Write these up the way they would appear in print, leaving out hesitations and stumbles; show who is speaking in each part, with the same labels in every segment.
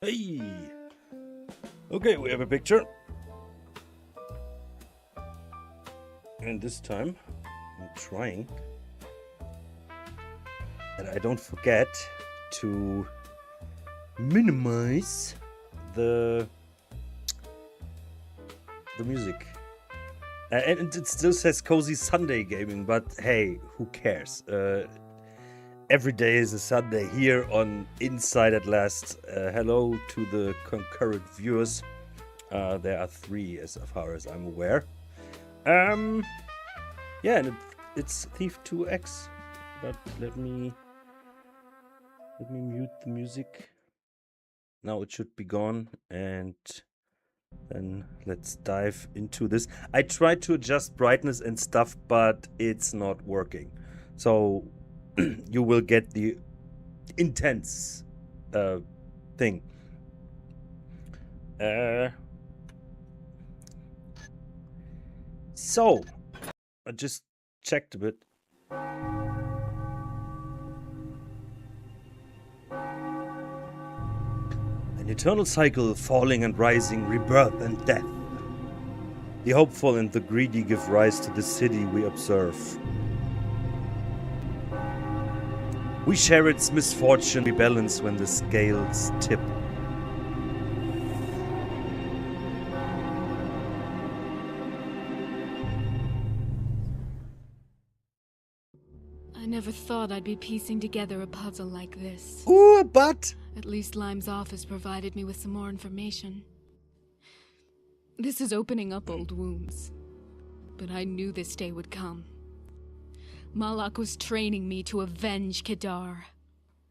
Speaker 1: Hey! Okay, we have a picture. And this time, I'm trying that I don't forget to minimize the music. And it still says Cozy Sunday Gaming, but hey, who cares? Every day is a Sunday here on Inside at Last. Hello to the concurrent viewers. There are 3 as far as I'm aware. Yeah, and it's T2X. But let me mute the music. Now it should be gone, and then let's dive into this. I tried to adjust brightness and stuff, but it's not working. So you will get the intense thing. So I just checked a bit. An eternal cycle, falling and rising, rebirth and death. The hopeful and the greedy give rise to the city we observe. We share its misfortune, we balance when the scales tip.
Speaker 2: I never thought I'd be piecing together a puzzle like this.
Speaker 1: Ooh, but...
Speaker 2: At least Lime's office provided me with some more information. This is opening up old wounds. But I knew this day would come. Malak was training me to avenge Kedar.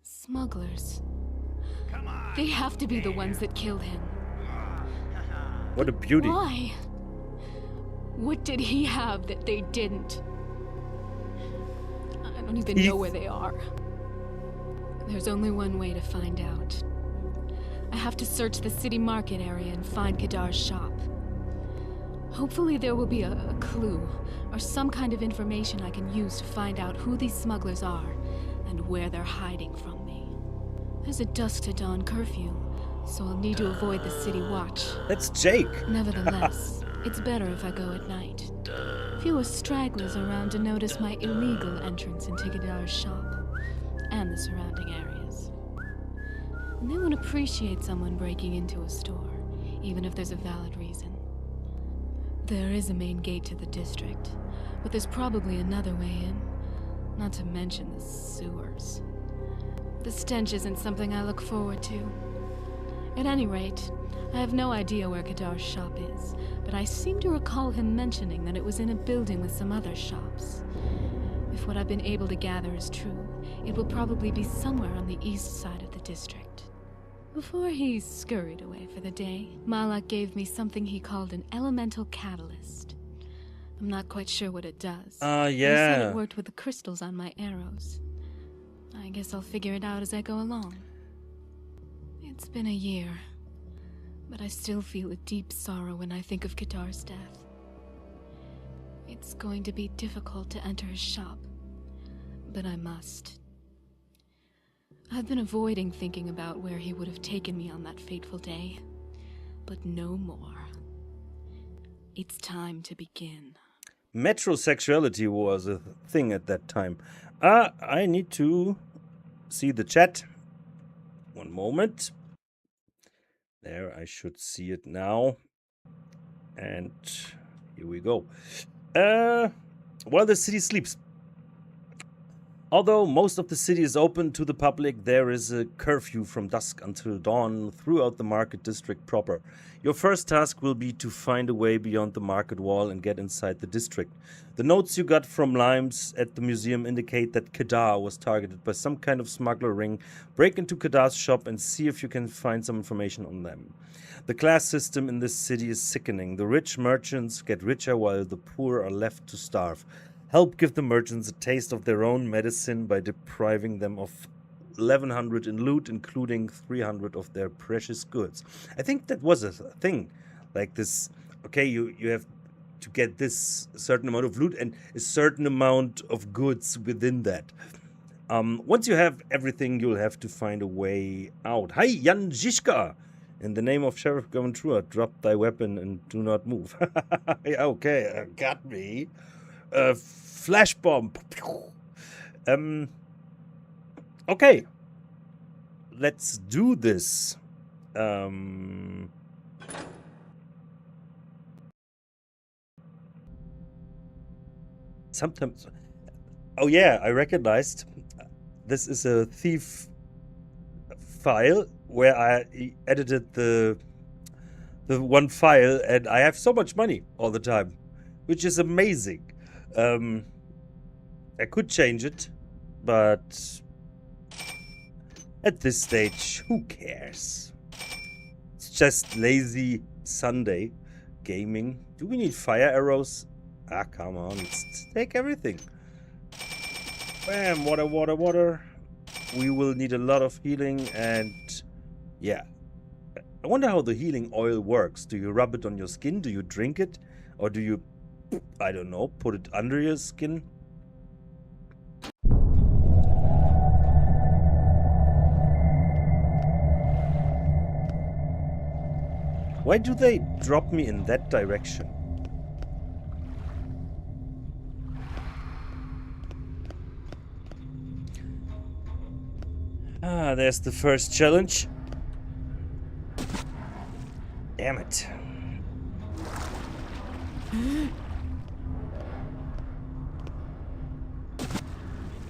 Speaker 2: Smugglers. They have to be the ones that killed him.
Speaker 1: What a beauty.
Speaker 2: Why? What did he have that they didn't? I don't even know where they are. There's only one way to find out. I have to search the city market area and find Kedar's shop. Hopefully there will be a clue, or some kind of information I can use to find out who these smugglers are, and where they're hiding from me. There's a dusk to dawn curfew, so I'll need to avoid the city watch.
Speaker 1: That's Jake.
Speaker 2: Nevertheless, it's better if I go at night. Fewer stragglers around to notice my illegal entrance into Kedar's shop, and the surrounding areas. And they won't appreciate someone breaking into a store, even if there's a valid reason. There is a main gate to the district, but there's probably another way in, not to mention the sewers. The stench isn't something I look forward to. At any rate, I have no idea where Kedar's shop is, but I seem to recall him mentioning that it was in a building with some other shops. If what I've been able to gather is true, it will probably be somewhere on the east side of the district. Before he scurried away for the day, Malak gave me something he called an elemental catalyst. I'm not quite sure what it does.
Speaker 1: Yeah.
Speaker 2: He said it worked with the crystals on my arrows. I guess I'll figure it out as I go along. It's been a year, but I still feel a deep sorrow when I think of Kedar's death. It's going to be difficult to enter his shop. but I must. I've been avoiding thinking about where he would have taken me on that fateful day, but no more. It's time to begin.
Speaker 1: Metrosexuality was a thing at that time. I need to see the chat. One moment. There, I should see it now. And here we go. While the city sleeps. Although most of the city is open to the public, there is a curfew from dusk until dawn throughout the market district proper. Your first task will be to find a way beyond the market wall and get inside the district. The notes you got from Limes at the museum indicate that Kedar was targeted by some kind of smuggler ring. Break into Kedar's shop and see if you can find some information on them. The class system in this city is sickening. The rich merchants get richer while the poor are left to starve. Help give the merchants a taste of their own medicine by depriving them of 1,100 in loot, including 300 of their precious goods. I think that was a thing. Like this, okay, you have to get this certain amount of loot and a certain amount of goods within that. Once you have everything, you'll have to find a way out. Hi, Jan Zizka! In the name of Sheriff Gaventrua, drop thy weapon and do not move. Okay, got me. Flash bomb. Okay. Let's do this. Sometimes. Oh yeah, I recognized. This is a thief file where I edited the one file, and I have so much money all the time, which is amazing. I could change it, but at this stage, who cares? It's just lazy Sunday gaming. Do we need fire arrows? Ah, come on, let's take everything. Bam, water, water, water. We will need a lot of healing, and yeah. I wonder how the healing oil works. Do you rub it on your skin? Do you drink it? Or do you, I don't know, put it under your skin? Why do they drop me in that direction? Ah, there's the first challenge. Damn it.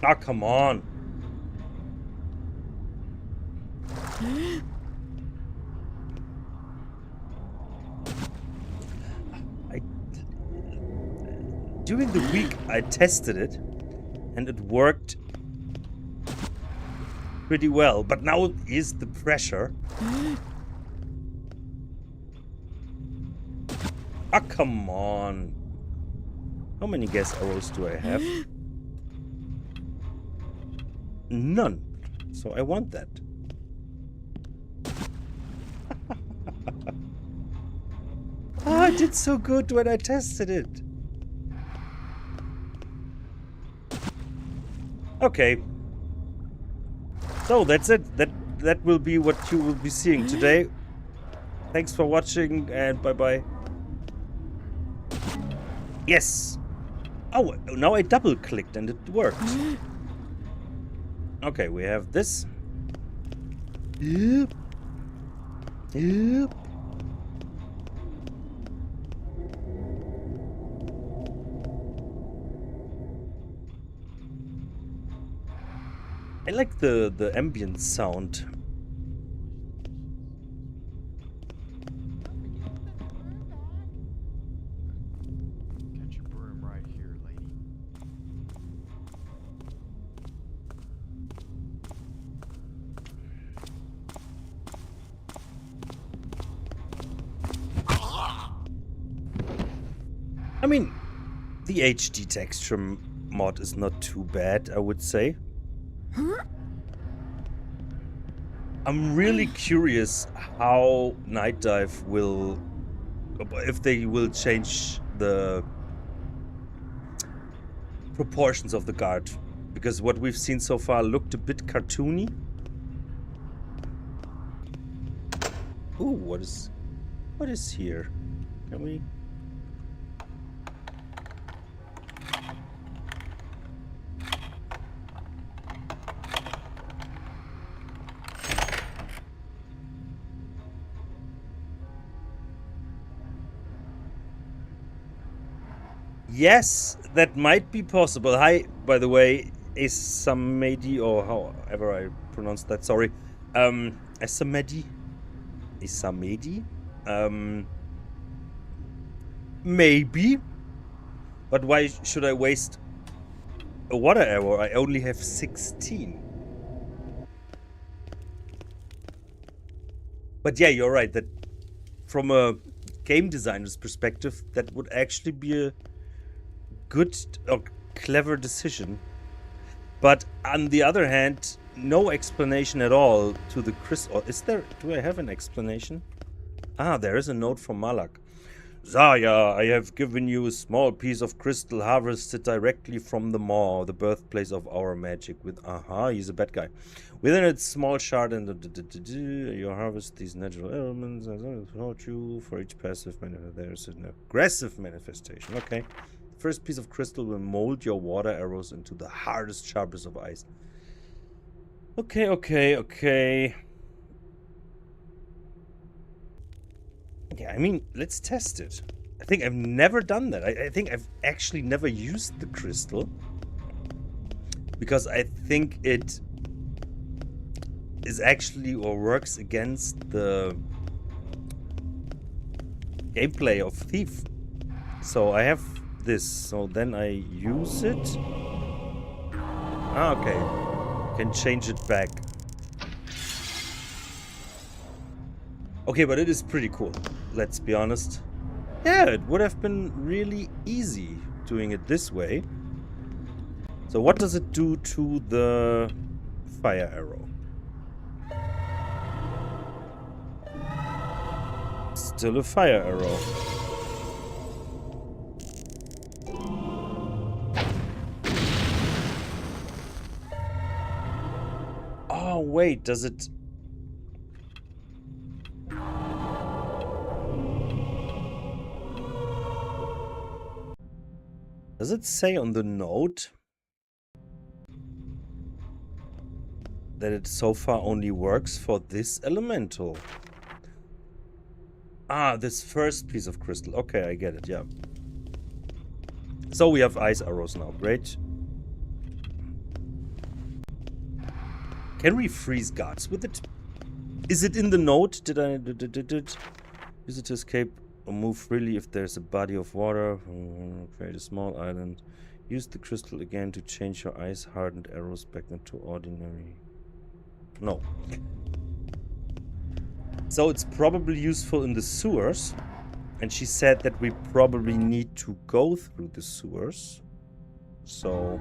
Speaker 1: Ah, come on. During the week, I tested it, and it worked pretty well. But now is the pressure. Ah, come on. How many gas arrows do I have? None. So I want that. Ah, I did so good when I tested it. Okay. So that's it. That will be what you will be seeing today. Thanks for watching, and bye-bye. Yes. Oh, now I double-clicked and it worked. Okay, we have this. Yep. Yep. I like the ambient sound.
Speaker 3: Get your broom right here, lady.
Speaker 1: I mean, the HD texture mod is not too bad, I would say. I'm really curious how Night Dive will, if they will change the proportions of the guard Because what we've seen so far looked a bit cartoony. Ooh, what is here? Can we... Yes, that might be possible. Hi, by the way, Isamedi, or however I pronounce that, sorry. Isamedi? Isamedi? Maybe. But why should I waste a water arrow? I only have 16. But yeah, you're right, that from a game designer's perspective, that would actually be a good or clever decision. But on the other hand, no explanation at all to the crystal. Is there? Do I have an explanation? Ah, there is a note from Malak. Zaya, I have given you a small piece of crystal harvested directly from the maw, the birthplace of our magic. With he's a bad guy. Within its small shard, and you harvest these natural elements. For each passive manifestation, there's an aggressive manifestation. Okay. First piece of crystal will mold your water arrows into the hardest, sharpest of ice. Okay. Yeah, I mean, let's test it. I think I've never done that. I think I've actually never used the crystal. Because I think it is actually, or works against the gameplay of Thief. So I have this, so then I use it. Okay. Can change it back. Okay, but it is pretty cool. Let's be honest. Yeah, it would have been really easy doing it this way. So what does it do to the fire arrow? Still a fire arrow. Oh, wait, does it... Does it say on the note that it so far only works for this elemental? Ah, this first piece of crystal. Okay, I get it, yeah. So we have ice arrows now, great. Can we freeze guards with it? Is it in the note? Did use it to escape or move freely if there's a body of water? Create a small island. Use the crystal again to change your ice-hardened arrows back into ordinary. No. So it's probably useful in the sewers. And she said that we probably need to go through the sewers. So...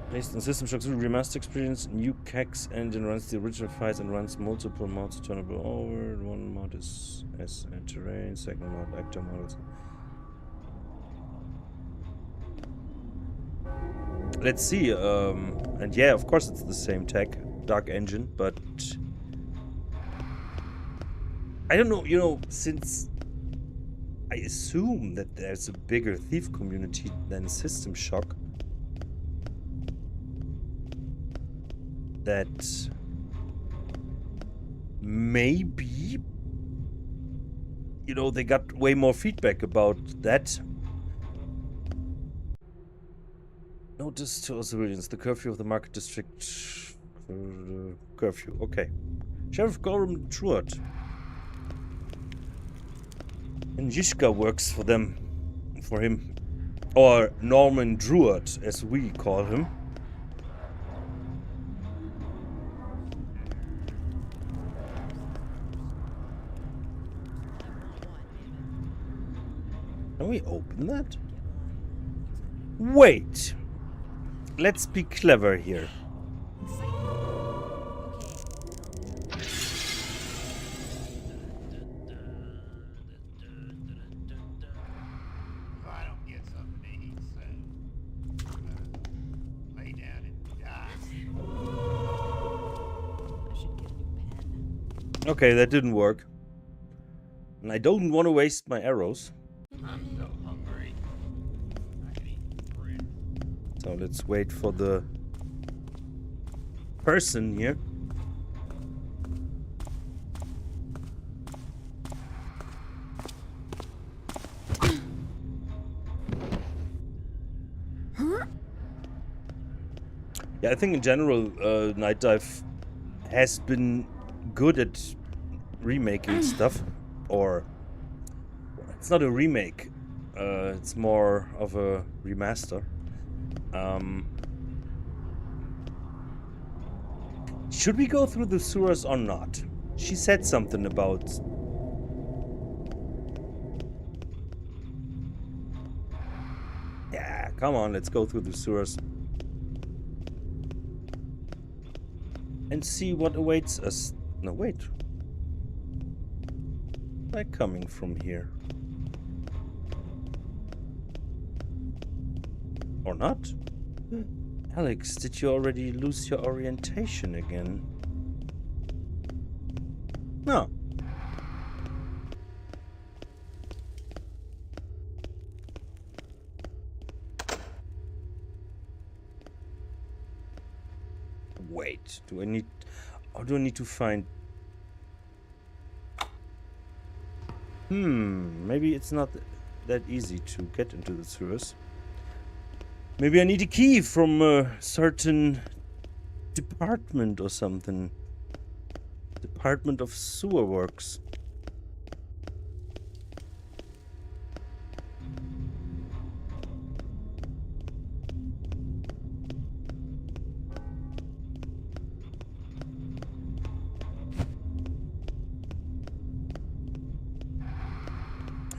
Speaker 1: Based on System Shock 3 Remaster experience, new CAX engine runs the original files and runs multiple mods turnable over. One mod is S and terrain, second mod actor models. Let's see, and yeah, of course it's the same tech, Dark Engine, but I don't know, you know, since I assume that there's a bigger Thief community than System Shock, that maybe, you know, they got way more feedback about that. Notice to all civilians, the curfew of the market district. Curfew, okay. Sheriff Gorham Druid. And Yishka works for them, for him. Or Norman Druid, as we call him. Can we open that? Wait. Let's be clever here. Okay, that didn't work. And I don't want to waste my arrows.
Speaker 4: I'm so hungry. I could eat bread.
Speaker 1: So let's wait for the person here. Yeah, I think in general, Night Dive has been good at remaking stuff. Or it's not a remake, it's more of a remaster. Should we go through the sewers or not? She said something about... Yeah, come on, let's go through the sewers. And see what awaits us. No, wait. They're coming from here. Or not? Alex, did you already lose your orientation again? No. Wait, do I need... Or do I need to find... Maybe it's not that easy to get into the sewers. Maybe I need a key from a certain department or something. Department of Sewer Works.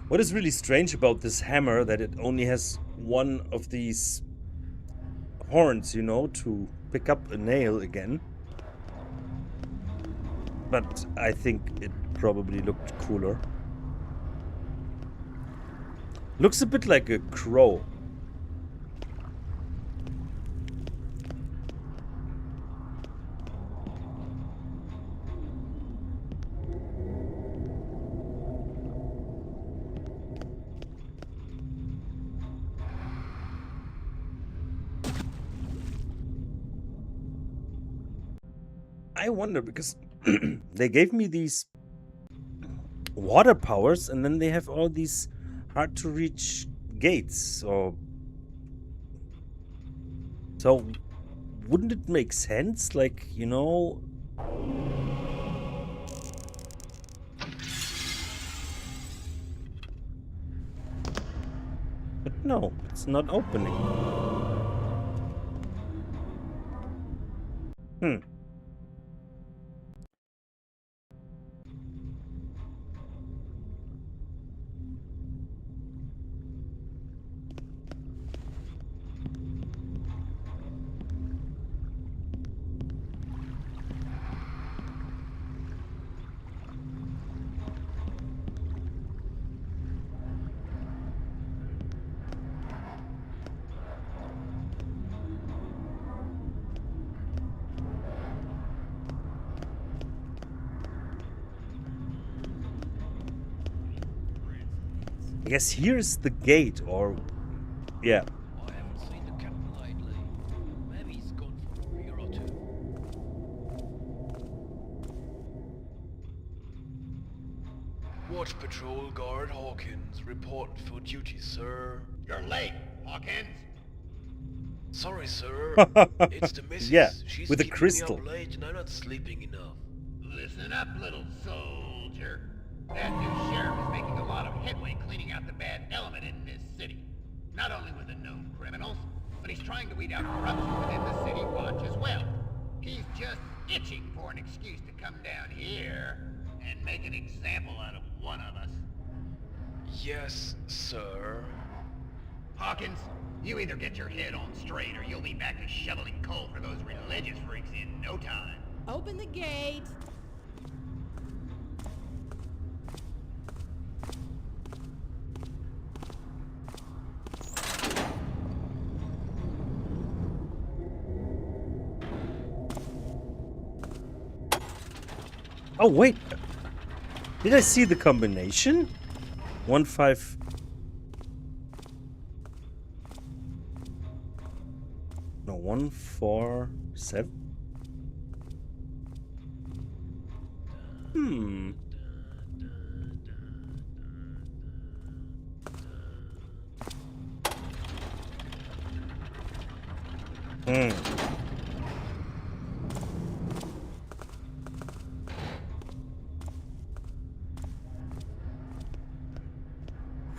Speaker 1: What is really strange about this hammer that it only has one of these horns, you know, to pick up a nail again. But I think it probably looked cooler. Looks a bit like a crow. I wonder because they gave me these water powers and then they have all these hard to reach gates. So wouldn't it make sense? Like, you know... But no, it's not opening. I guess here's the gate, or... Yeah.
Speaker 5: I haven't seen the captain lately. Maybe he's gone for a year or two. Watch Patrol Guard Hawkins reporting for duty, sir.
Speaker 4: You're late, Hawkins.
Speaker 5: Sorry, sir. It's the missus.
Speaker 1: Yeah,
Speaker 5: She's
Speaker 1: with a
Speaker 5: keeping
Speaker 1: crystal.
Speaker 5: me up late and I'm not sleeping enough.
Speaker 4: Listen up, little soldier. That new sheriff is making a lot of headway cleaning out the bad element in this city. Not only with the known criminals, but he's trying to weed out corruption within the city watch as well. He's just itching for an excuse to come down here and make an example out of one of us.
Speaker 5: Yes, sir.
Speaker 4: Hawkins, you either get your head on straight or you'll be back to shoveling coal for those religious freaks in no time.
Speaker 6: Open the gate.
Speaker 1: Oh, wait. Did I see the combination? 1, 5... No, 1, 4, 7? Hmm. Hmm.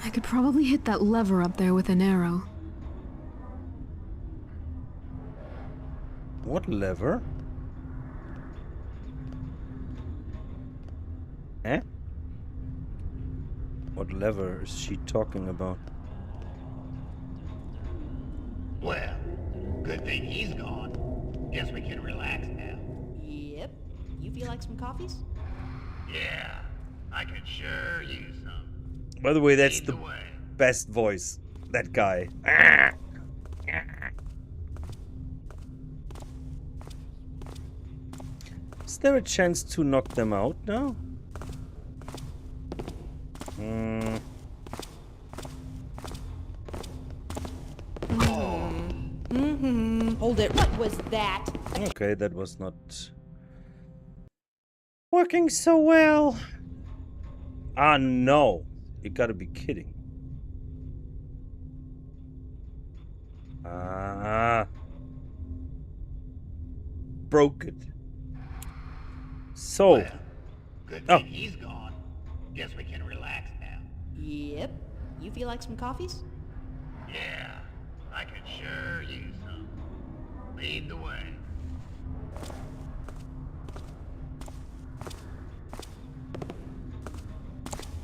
Speaker 2: I could probably hit that lever up there with an arrow.
Speaker 1: What lever? Eh? What lever is she talking about?
Speaker 4: Well, good thing he's gone. Guess we can relax now.
Speaker 6: Yep. You feel like some coffees?
Speaker 4: Yeah, I could sure use some.
Speaker 1: By the way, that's
Speaker 4: Lead
Speaker 1: the
Speaker 4: the way.
Speaker 1: best voice. That guy. Is there a chance to knock them out now? Hmm.
Speaker 6: Hold it. What was that?
Speaker 1: Okay, that was not working so well. Ah, no. You gotta be kidding. Ah. Broke it. So.
Speaker 4: Well, good
Speaker 1: Oh.
Speaker 4: thing he's gone. Guess we can relax now.
Speaker 6: Yep. You feel like some coffees?
Speaker 4: Yeah, I could sure use some. Lead the way.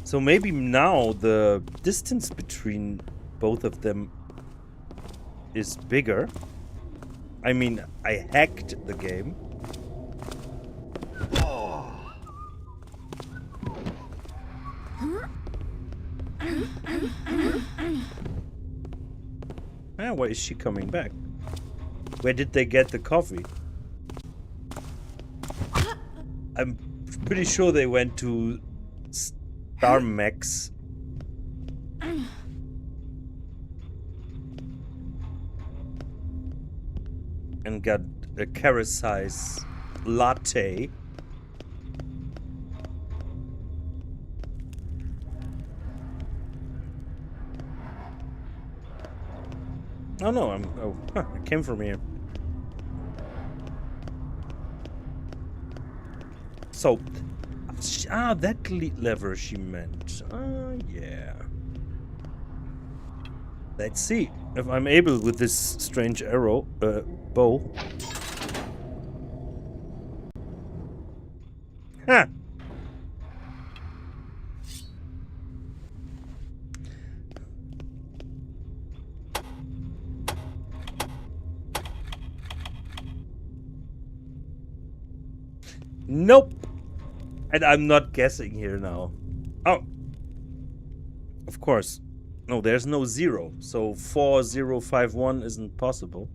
Speaker 1: So maybe now the distance between both of them is bigger. I mean, I hacked the game. Ah, why is she coming back? Where did they get the coffee? I'm pretty sure they went to Starmax. And got a carrot-size latte. Oh no, it came from here. So, that lever she meant. Yeah. Let's see if I'm able with this strange arrow, bow. Ha! Nope. And I'm not guessing here now. Oh. Of course. No, there's no 0. So 4051 isn't possible.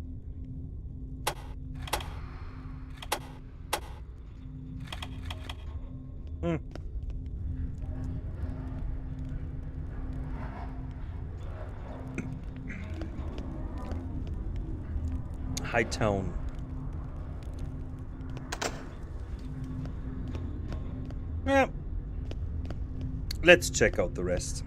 Speaker 1: Hmm. Hightown. Yeah. Let's check out the rest.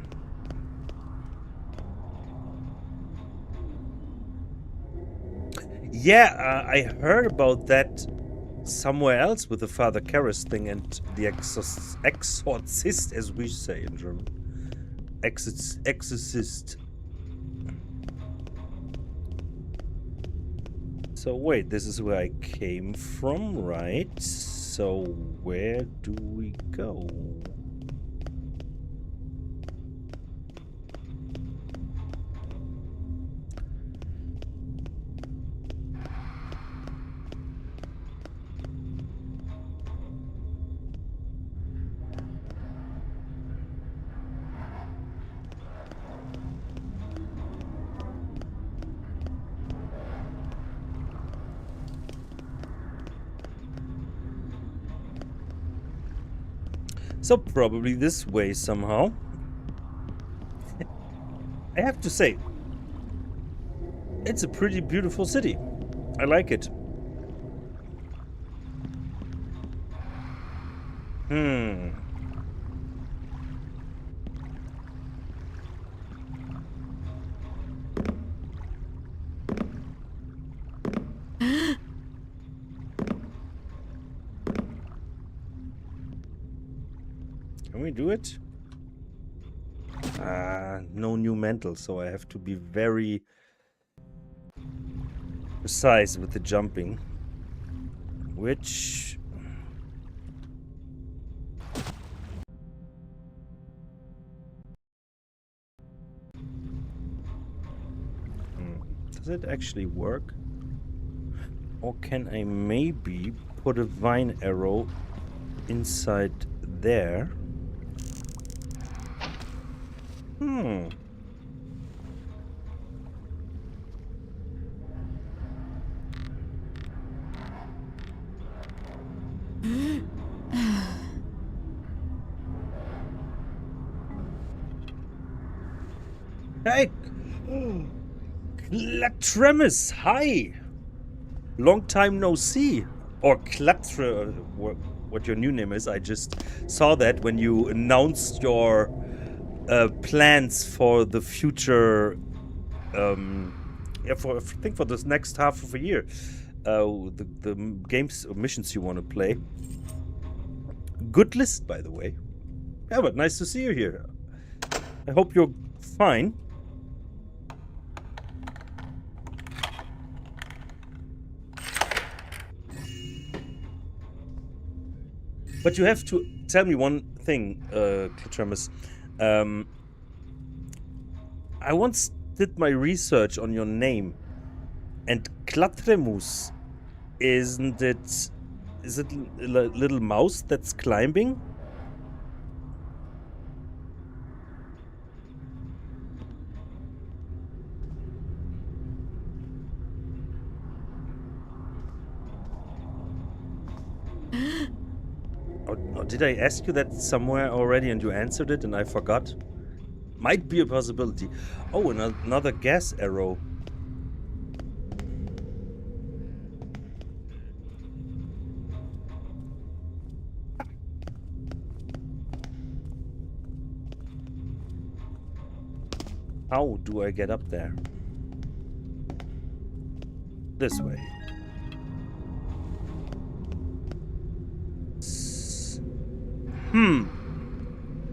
Speaker 1: Yeah, I heard about that somewhere else with the Father Karras thing and the exorcist, as we say in German. Exorcist. So wait, this is where I came from, right? So where do we go? So probably this way somehow. I have to say, it's a pretty beautiful city. I like it. Can we do it? No new mantle, so I have to be very precise with the jumping. Which... Does it actually work? Or can I maybe put a vine arrow inside there? Hey! Clatremis, hi! Long time no see. Or Clatre, what your new name is. I just saw that when you announced your plans for the future. Yeah, I think for this next half of a year. The games or missions you want to play. Good list, by the way. Yeah, but nice to see you here. I hope you're fine. But you have to tell me one thing, Clatremis. I once did my research on your name, and Clatremus, is it a little mouse that's climbing? Or did I ask you that somewhere already and you answered it and I forgot? Might be a possibility. Oh, another gas arrow. How do I get up there? This way.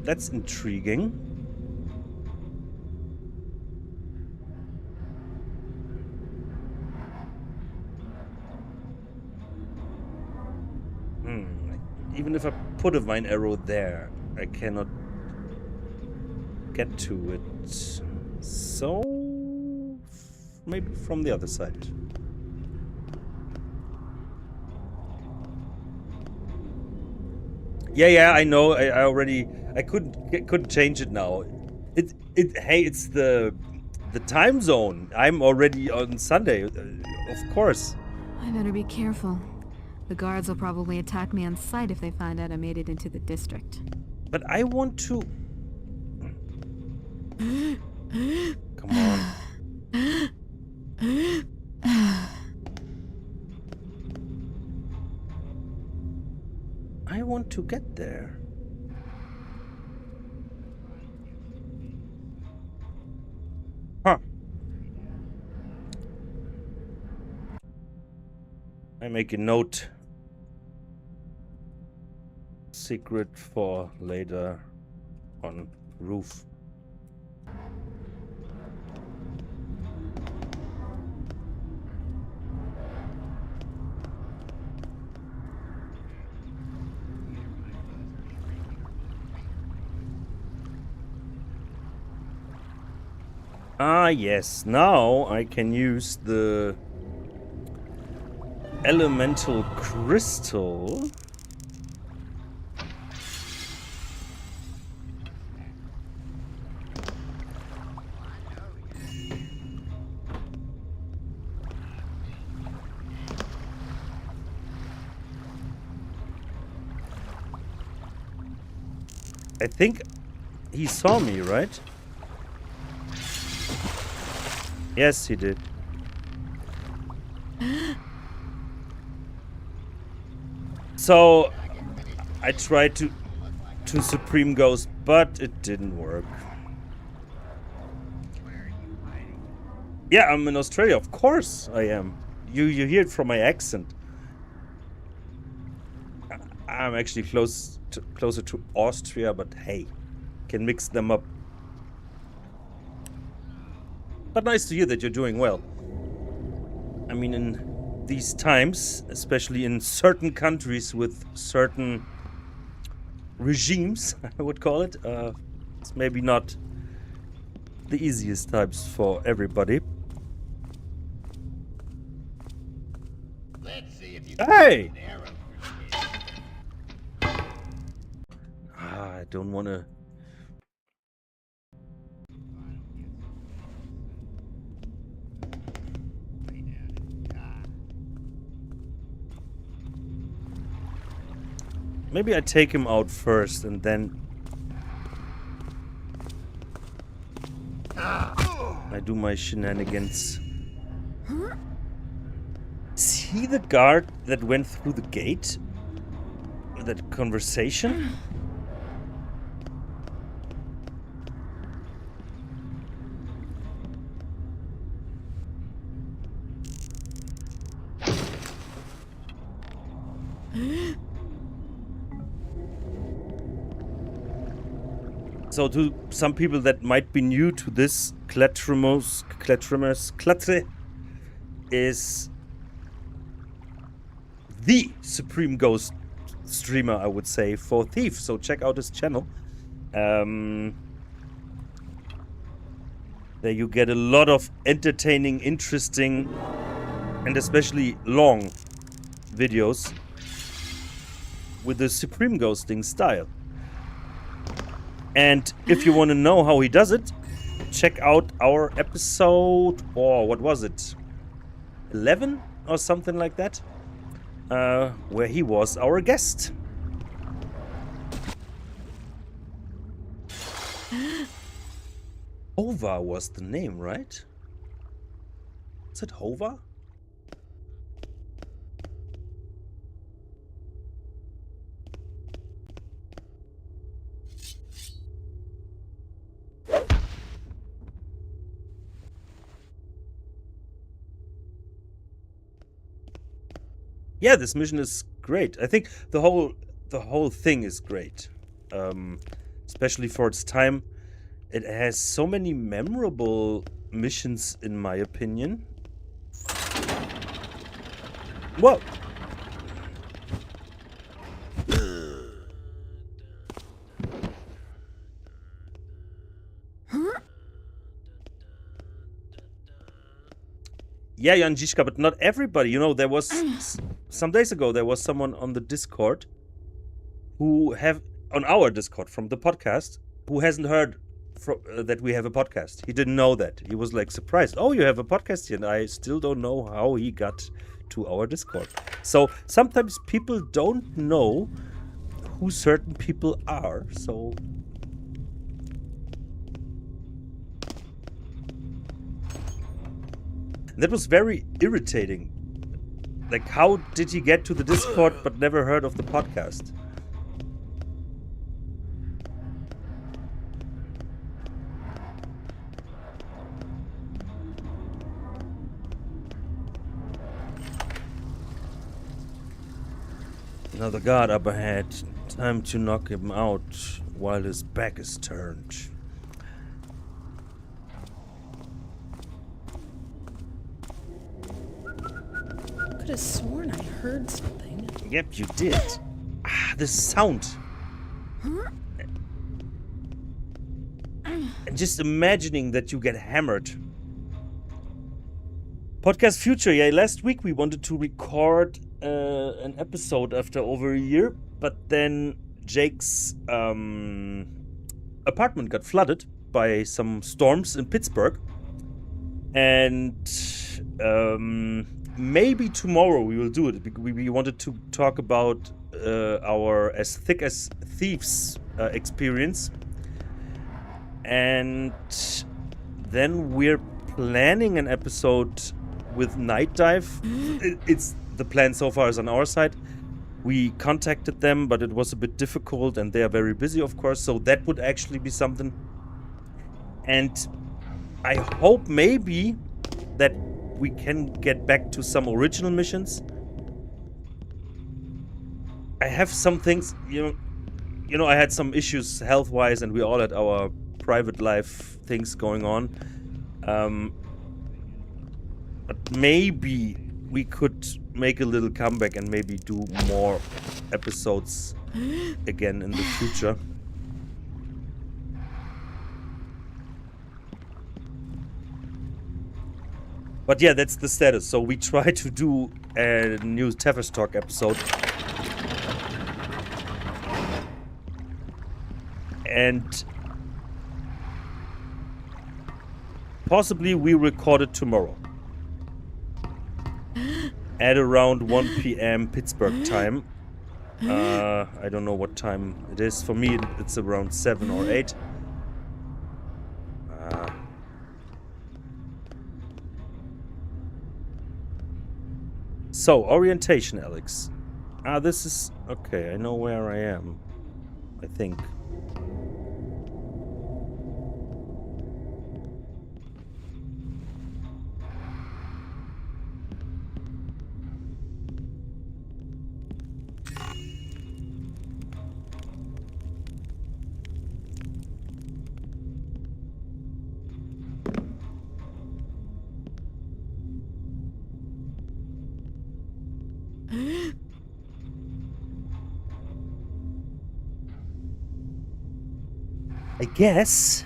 Speaker 1: That's intriguing. Even if I put a vine arrow there, I cannot get to it. So maybe from the other side. Yeah, I know. I couldn't change it now. Hey, it's the time zone. I'm already on Sunday, of course.
Speaker 2: I better be careful. The guards will probably attack me on sight if they find out I made it into the district.
Speaker 1: But I want to... Come on. I want to get there. Huh. I make a note. Secret for later on roof. Ah, yes. Now I can use the elemental crystal. I think he saw me, right? Yes, he did. So I tried to Supreme Ghost, but it didn't work. Yeah, I'm in Australia. Of course I am. You hear it from my accent. I'm actually closer to Austria, but hey, can mix them up. But nice to hear that you're doing well. I mean, in these times, especially in certain countries with certain regimes, I would call it, it's maybe not the easiest times for everybody.
Speaker 4: Let's see if you
Speaker 1: Hey!
Speaker 4: can an arrow.
Speaker 1: I don't want to. Maybe I take him out first and then I do my shenanigans. Is he the guard that went through the gate? That conversation? So to some people that might be new to this, Klatre is the Supreme Ghost streamer, I would say, for Thief. So check out his channel. There you get a lot of entertaining, interesting, and especially long videos with the Supreme Ghosting style. And if you want to know how he does it, check out our episode, or what was it, 11 or something like that, where he was our guest. Hova was the name, right? Is it Hova? Yeah, this mission is great. I think the whole thing is great, especially for its time. It has so many memorable missions, in my opinion. Whoa! Yeah, Janjishka, but not everybody. You know, there was some days ago, there was someone on the Discord on our Discord from the podcast, who hasn't heard that we have a podcast. He didn't know that. He was like surprised. Oh, you have a podcast here, and I still don't know how he got to our Discord. So sometimes people don't know who certain people are. So that was very irritating. Like, how did he get to the Discord but never heard of the podcast? Another guard up ahead. Time to knock him out while his back is turned.
Speaker 6: Could have sworn I heard something.
Speaker 1: Yep, you did. This sound. And just imagining that you get hammered. Podcast Future. Yeah, last week we wanted to record an episode after over a year, but then Jake's apartment got flooded by some storms in Pittsburgh. And maybe tomorrow we will do it. We wanted to talk about our As Thick as Thieves experience. And then we're planning an episode with Night Dive. It's the plan so far is on our side. We contacted them, but it was a bit difficult, and they are very busy, of course, so that would actually be something. And I hope maybe that we can get back to some original missions. I have some things, you know, I had some issues health-wise, and we all had our private life things going on. But maybe we could make a little comeback and maybe do more episodes again in the future. But yeah, that's the status. So we try to do a new Tethers Talk episode. And possibly we record it tomorrow. At around 1 p.m. Pittsburgh time. I don't know what time it is. For me, it's around 7 or 8. So, orientation, Alex. This is... Okay, I know where I am. I think. I guess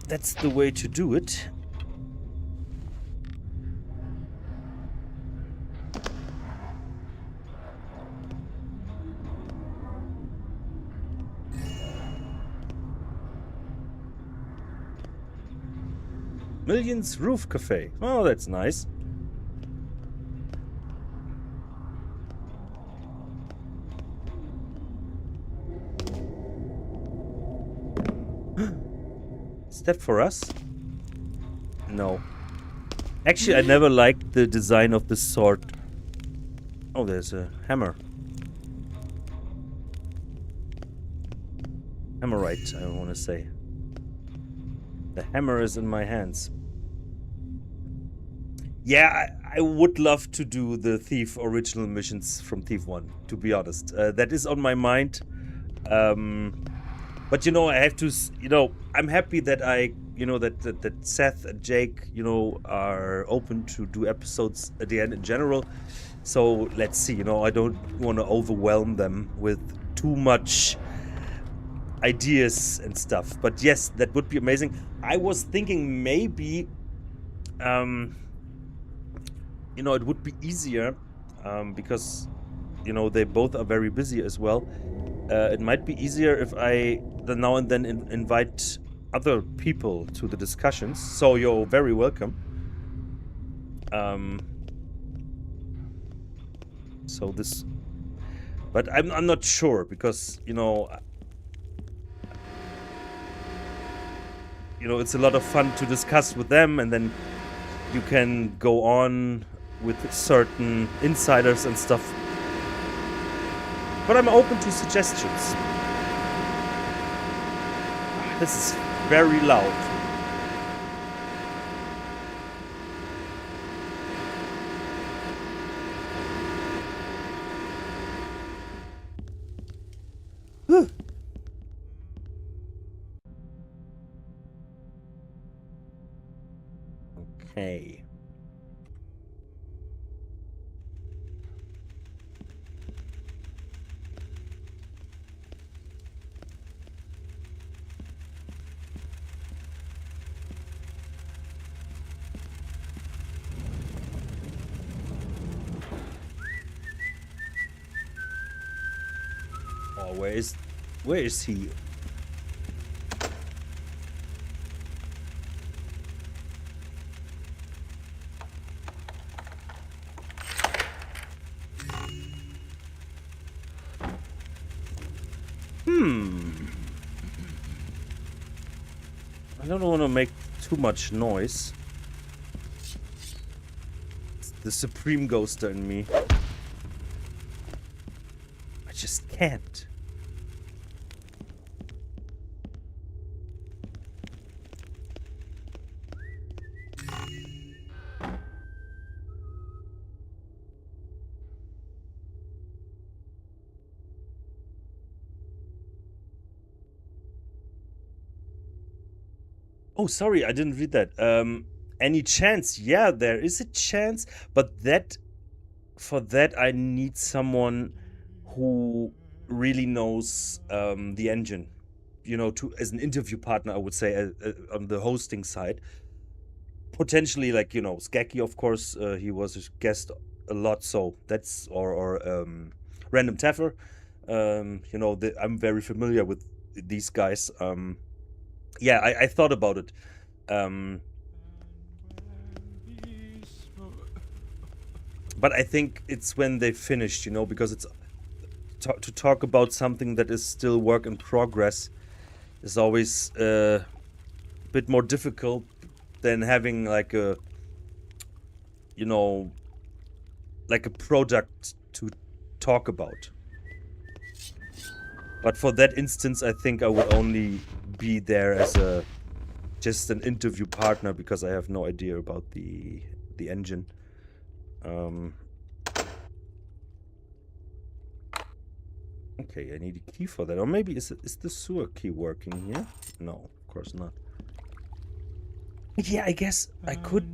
Speaker 1: that's the way to do it. Millions Roof Cafe. Oh, that's nice. Is that for us? No. Actually, I never liked the design of the sword. Oh, there's a hammer. Hammerite, I want to say. The hammer is in my hands. Yeah, I would love to do the Thief original missions from Thief 1, to be honest. That is on my mind. But, you know, I have to, you know, I'm happy that that Seth and Jake, you know, are open to do episodes at the end in general. So let's see, you know, I don't want to overwhelm them with too much ideas and stuff. But yes, that would be amazing. I was thinking maybe, you know, it would be easier because, you know, they both are very busy as well. It might be easier if I now and then invite other people to the discussions. So you're very welcome. So this, but I'm not sure because, you know, it's a lot of fun to discuss with them, and then you can go on with certain insiders and stuff. But I'm open to suggestions. This is very loud. Okay. Oh, where is he? I don't want to make too much noise. It's the supreme ghoster in me. I just can't. Oh, sorry, I didn't read that. Any chance? Yeah, there is a chance, but for that I need someone who really knows the engine. You know, as an interview partner, I would say, on the hosting side. Potentially, like, you know, Skekki, of course, he was a guest a lot, so that's or Random Taffer. You know, I'm very familiar with these guys. Yeah, I thought about it. But I think it's when they finished, you know, because it's to talk about something that is still work in progress is always a bit more difficult than having like a, you know, like a product to talk about. But for that instance, I think I would only be there as just an interview partner because I have no idea about the engine. Okay, I need a key for that. Or maybe is the sewer key working here? No, of course not. Yeah, I guess I could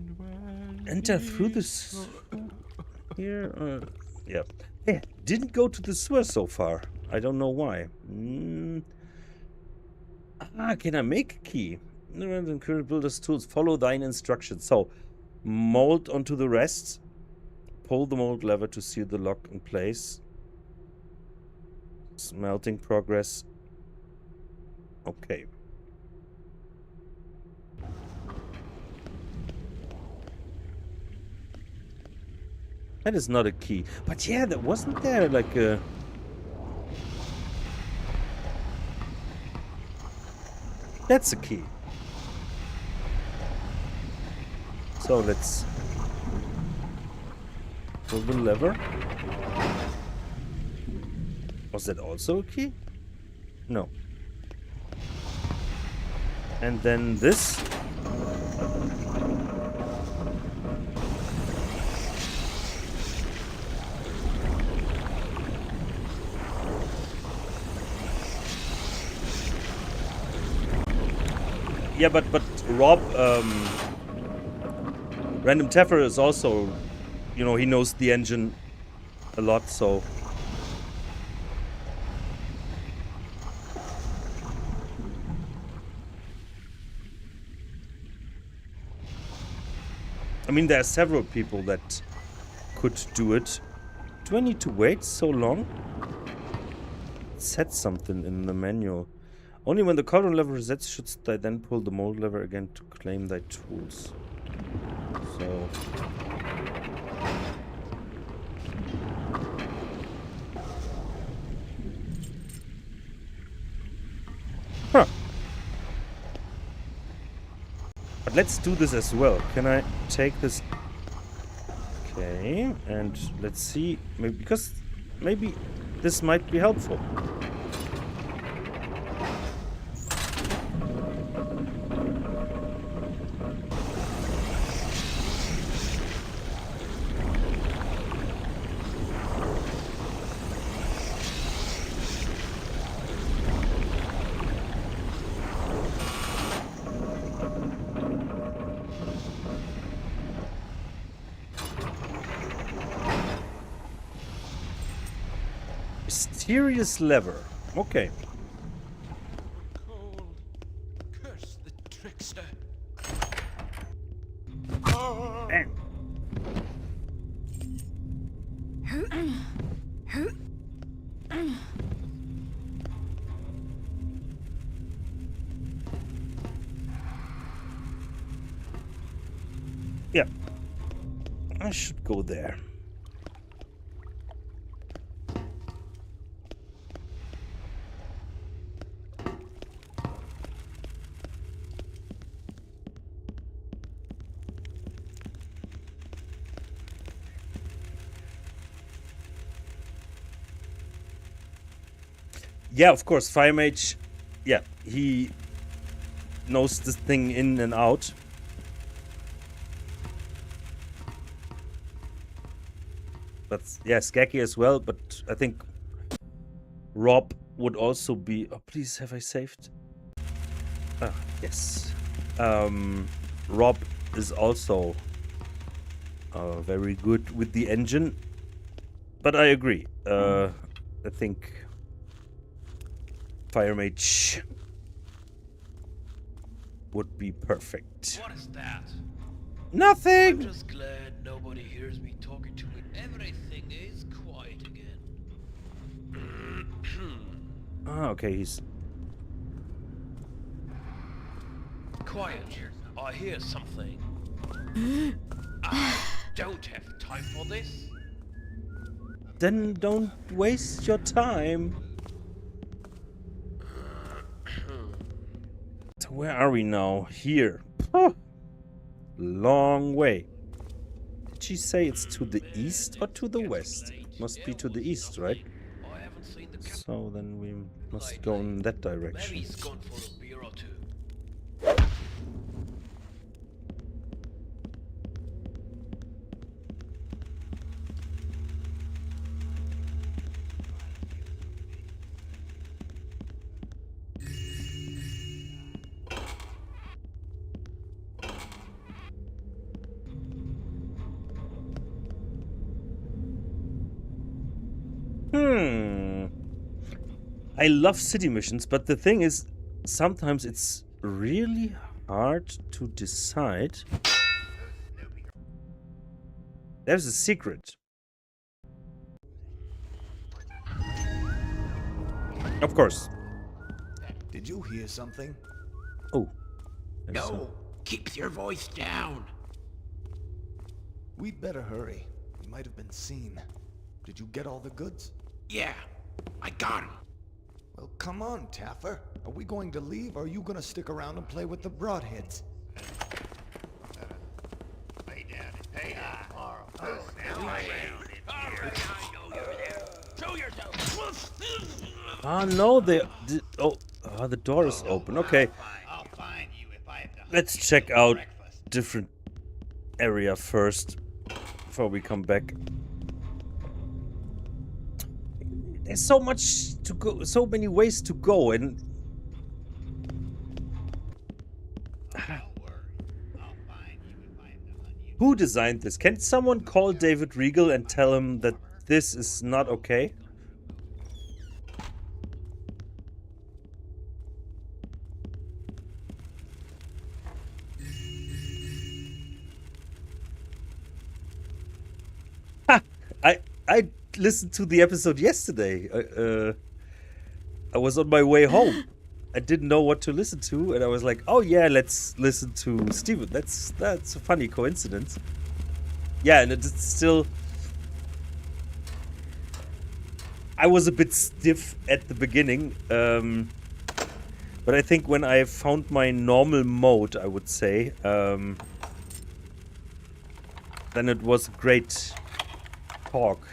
Speaker 1: enter through this here. Yeah. Yeah, didn't go to the sewer so far. I don't know why. Can I make a key? Current builder's tools. Follow thine instructions. So, mold onto the rest. Pull the mold lever to seal the lock in place. Smelting progress. Okay. That is not a key. But yeah, wasn't there like a... That's a key. So let's pull the lever. Was that also a key? No. And then this. Yeah, but Rob, Random Taffer is also, you know, he knows the engine a lot, so. I mean, there are several people that could do it. Do I need to wait so long? It said something in the manual. Only when the cauldron lever resets should I then pull the mold lever again to claim thy tools. So... Huh. But let's do this as well. Can I take this? Okay, and let's see. Maybe, because maybe this might be helpful. Mysterious lever. Okay.
Speaker 5: Cold. Curse the trickster.
Speaker 1: Bang. Yeah. I should go there. Yeah, of course, Fire Mage. Yeah, he knows this thing in and out. But yeah, Skaggy as well. But I think Rob would also be. Oh, please, have I saved? Ah, yes. Rob is also very good with the engine. But I agree. I think Fire Mage would be perfect.
Speaker 5: What is that? I'm
Speaker 1: Nothing!
Speaker 5: just glad nobody hears me talking to it. Everything is quiet again.
Speaker 1: Ah, okay, he's...
Speaker 5: Quiet. I hear something. I don't have time for this.
Speaker 1: Then don't waste your time. So where are we now? Here. Huh. Long way. Did she say it's to the east or to the west? Must be to the east, right?
Speaker 5: I haven't seen the
Speaker 1: So then we must go in that
Speaker 5: Maybe
Speaker 1: direction.
Speaker 5: he's gone for a beer or two.
Speaker 1: I love city missions, but the thing is, sometimes it's really hard to decide. There's a secret. Of course.
Speaker 7: Did you hear something?
Speaker 1: Oh. there's some-
Speaker 4: No, keep your voice down.
Speaker 7: We'd better hurry. We might have been seen. Did you get all the goods?
Speaker 4: Yeah, I got him.
Speaker 7: Well, come on, Taffer. Are we going to leave, or are you gonna stick around and play with the broadheads?
Speaker 4: Lay down and pay up, Carl. Oh, now I know you're there. Show yourself.
Speaker 1: Ah, no, the door is open. Okay,
Speaker 4: I'll find you if I have to hunt
Speaker 1: let's
Speaker 4: you
Speaker 1: check
Speaker 4: for
Speaker 1: out
Speaker 4: breakfast.
Speaker 1: different area first before we come back. There's so much to go, so many ways to go, and
Speaker 4: Don't worry. I'll find you if I have to hunt you.
Speaker 1: who designed this? Can someone call David Regal and tell him that this is not okay? Ha! I listened to the episode yesterday. I was on my way home. I didn't know what to listen to, and I was like, "Oh yeah, let's listen to Steven." That's a funny coincidence. Yeah, and it's still. I was a bit stiff at the beginning, but I think when I found my normal mode, I would say, then it was a great talk.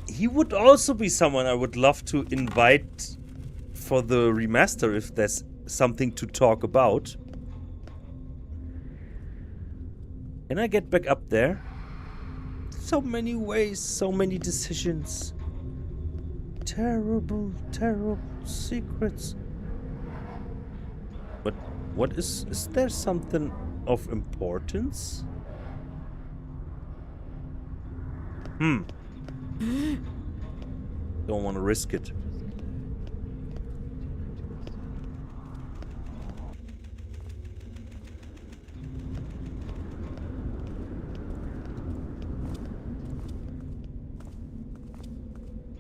Speaker 1: He would also be someone I would love to invite for the remaster if there's something to talk about. Can I get back up there? So many ways, so many decisions. Terrible, terrible secrets. But what is there something of importance? Don't want to risk it.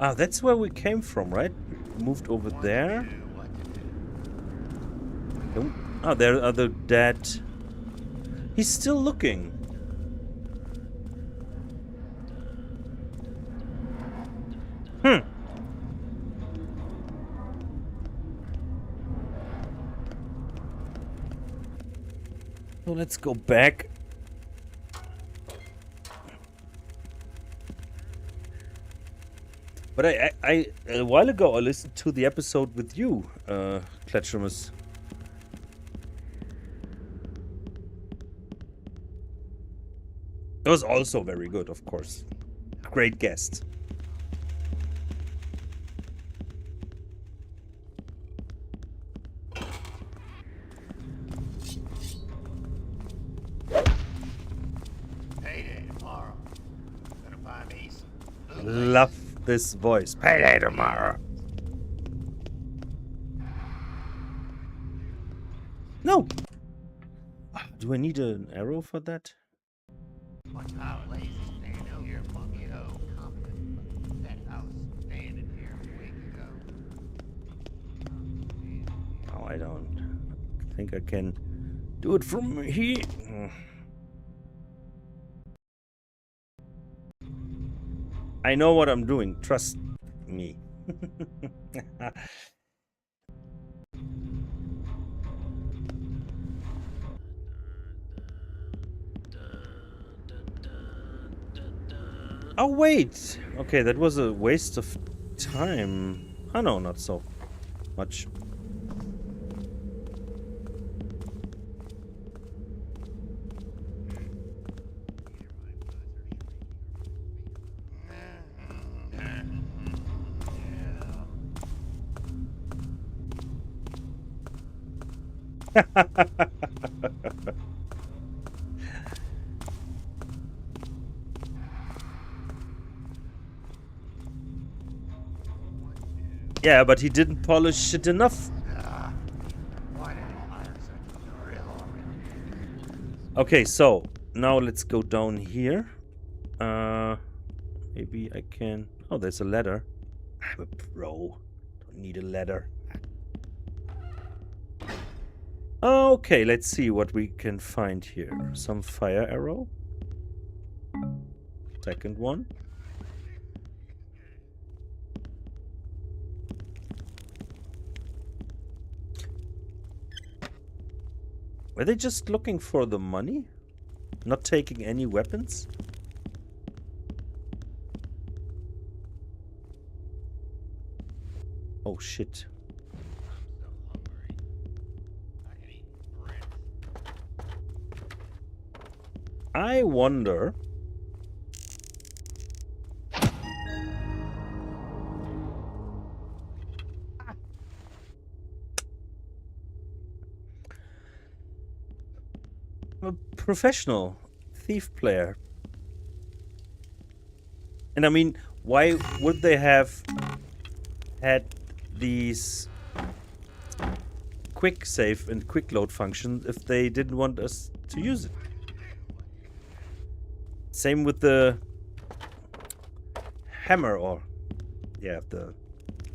Speaker 1: Ah, that's where we came from, right? We moved over there. Oh, there are the dead. He's still looking. So let's go back. But I a while ago I listened to the episode with you, Kletchramus. It was also very good, of course. Great guest.
Speaker 4: Payday tomorrow. Gonna buy me some
Speaker 1: Love this voice. Payday tomorrow. No. Do I need an arrow for that?
Speaker 4: What's our lazy standing here, monkey ho? That house standing here a week ago.
Speaker 1: Oh, I don't think I can do it from here. I know what I'm doing. Trust me. Oh, wait. Okay, that was a waste of time. Oh, no, not so much. Yeah, but he didn't polish it enough.
Speaker 4: Why did he hire such a drill?
Speaker 1: Okay, so now let's go down here. Maybe I can... Oh, there's a ladder. I'm a pro. Don't need a ladder. Okay, let's see what we can find here. Some fire arrow. Second one. Were they just looking for the money? Not taking any weapons? Oh shit. I wonder... A professional thief player. And I mean, why would they have had these quick save and quick load functions if they didn't want us to use it? Same with the hammer, or yeah, the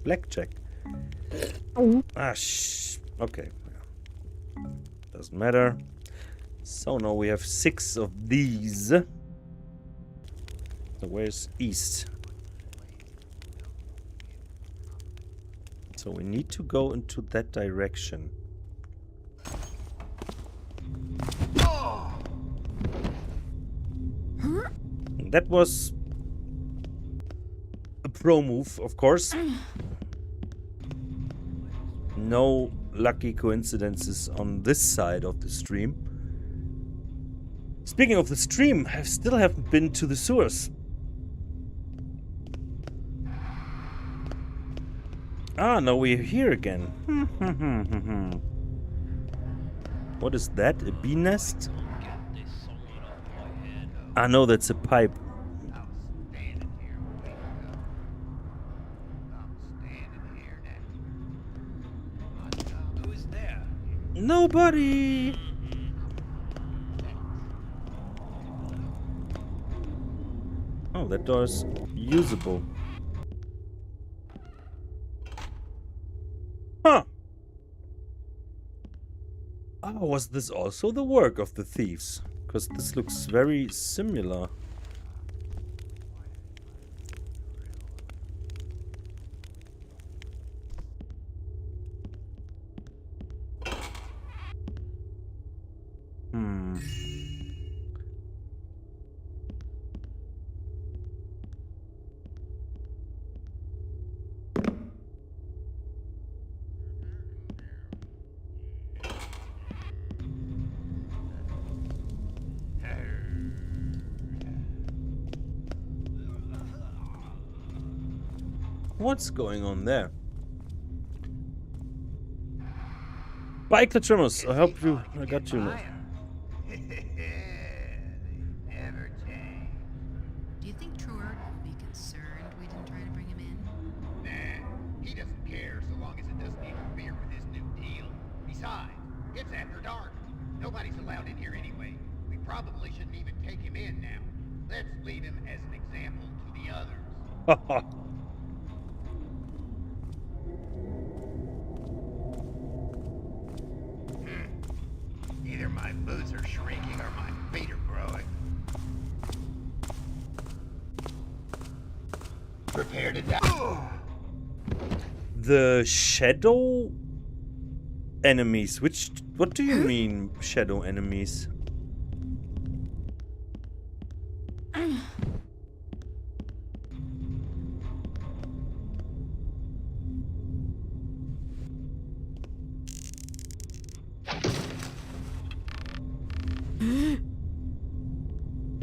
Speaker 1: blackjack. Ah, okay. Doesn't matter. So now we have 6 of these. So where's east? So we need to go into that direction. That was a pro move, of course. No lucky coincidences on this side of the stream. Speaking of the stream, I still haven't been to the sewers. Ah, now we're here again. What is that? A bee nest? Ah, no, that's a pipe.
Speaker 5: Who is there?
Speaker 1: Nobody! Oh, that door is usable. Huh. Oh, was this also the work of the thieves? Because this looks very similar. What's going on there? Bye, Clatrimus. I hope I got you now.
Speaker 4: Never change.
Speaker 8: Do you think Truart will be concerned we didn't try to bring him in?
Speaker 4: Nah, he doesn't care so long as it doesn't interfere with his new deal. Besides, it's after dark. Nobody's allowed in here anyway. We probably shouldn't even take him in now. Let's leave him as an example to the others. Either my boots are shrinking or my feet are growing. Prepare to die.
Speaker 1: The shadow enemies. What do you mean, shadow enemies?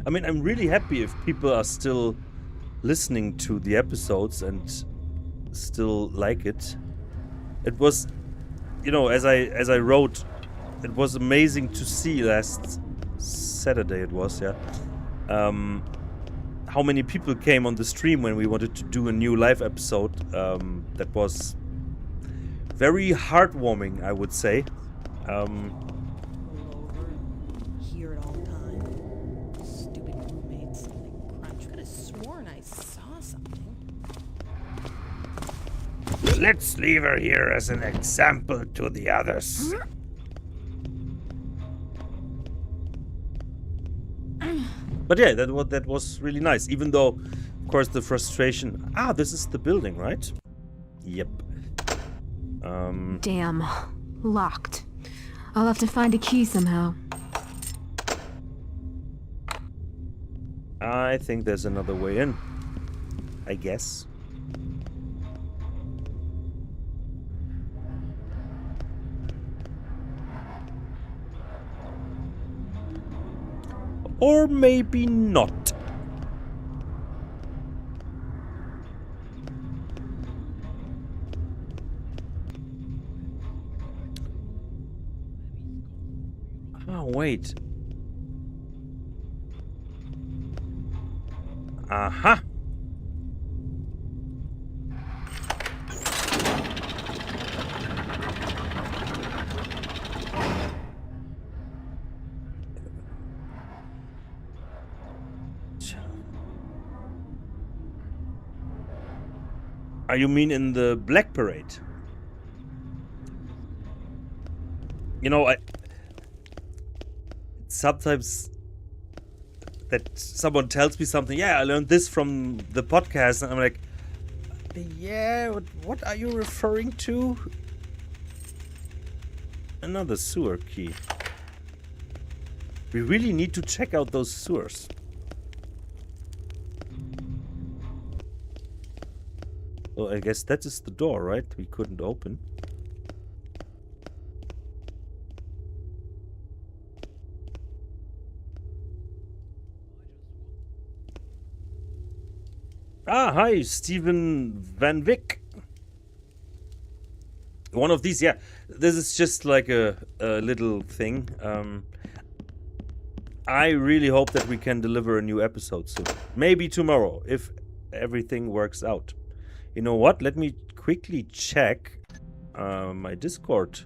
Speaker 1: I mean, I'm really happy if people are still listening to the episodes and still like it. It was, you know, as I wrote, it was amazing to see last Saturday it was, yeah. How many people came on the stream when we wanted to do a new live episode. That was very heartwarming, I would say.
Speaker 6: Pull over and hear it all the time. Stupid roommates. They crunch. Could have sworn I saw something.
Speaker 1: Let's leave her here as an example to the others. But yeah, that was really nice. Even though, of course, the frustration. Ah, this is the building, right? Yep.
Speaker 2: Damn. Locked. I'll have to find a key somehow.
Speaker 1: I think there's another way in. I guess. Or maybe not. Oh, wait. Aha. You mean in the Black Parade? You know, sometimes that someone tells me something, yeah, I learned this from the podcast, and I'm like, yeah, what are you referring to? Another sewer key. We really need to check out those sewers. Well, I guess that is the door, right? We couldn't open. Ah, hi, Stephen Van Wyck. One of these, yeah. This is just like a little thing. I really hope that we can deliver a new episode soon. Maybe tomorrow, if everything works out. You know what? Let me quickly check my Discord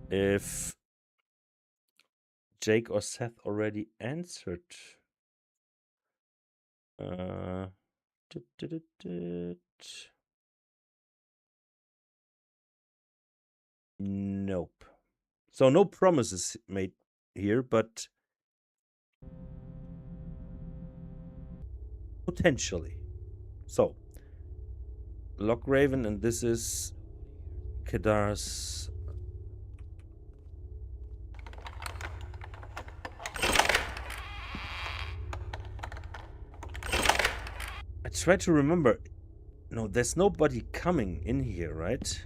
Speaker 1: if Jake or Seth already answered. Nope. So no promises made here, but potentially. So Lockraven, and this is Kedar's. I try to remember. No, there's nobody coming in here, right?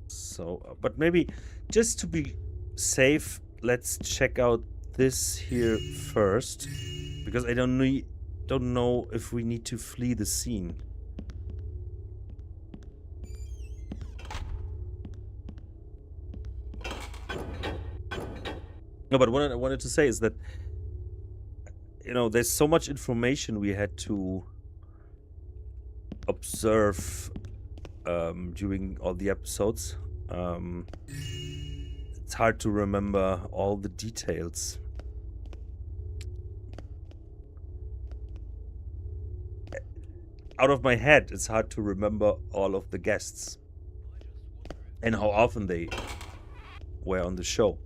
Speaker 1: So, but maybe just to be safe, let's check out this here first, because I don't don't know if we need to flee the scene. No, but what I wanted to say is that, you know, there's so much information we had to observe during all the episodes. It's hard to remember all the details. Out of my head, it's hard to remember all of the guests and how often they were on the show.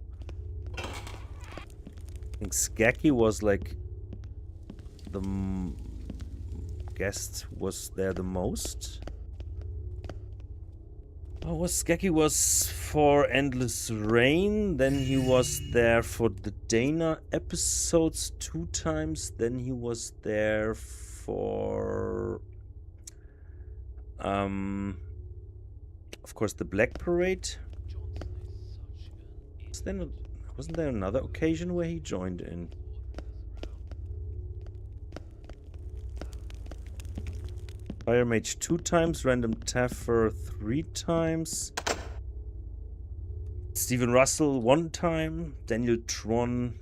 Speaker 1: I think Skaki was like the guest was there the most. Oh, Skaki was for Endless Rain, then he was there for the Dana episodes 2 times, then he was there for of course the Black Parade. Wasn't there another occasion where he joined in? Fire Mage 2 times, Random Taffer 3 times, Stephen Russell 1 time, Daniel Tron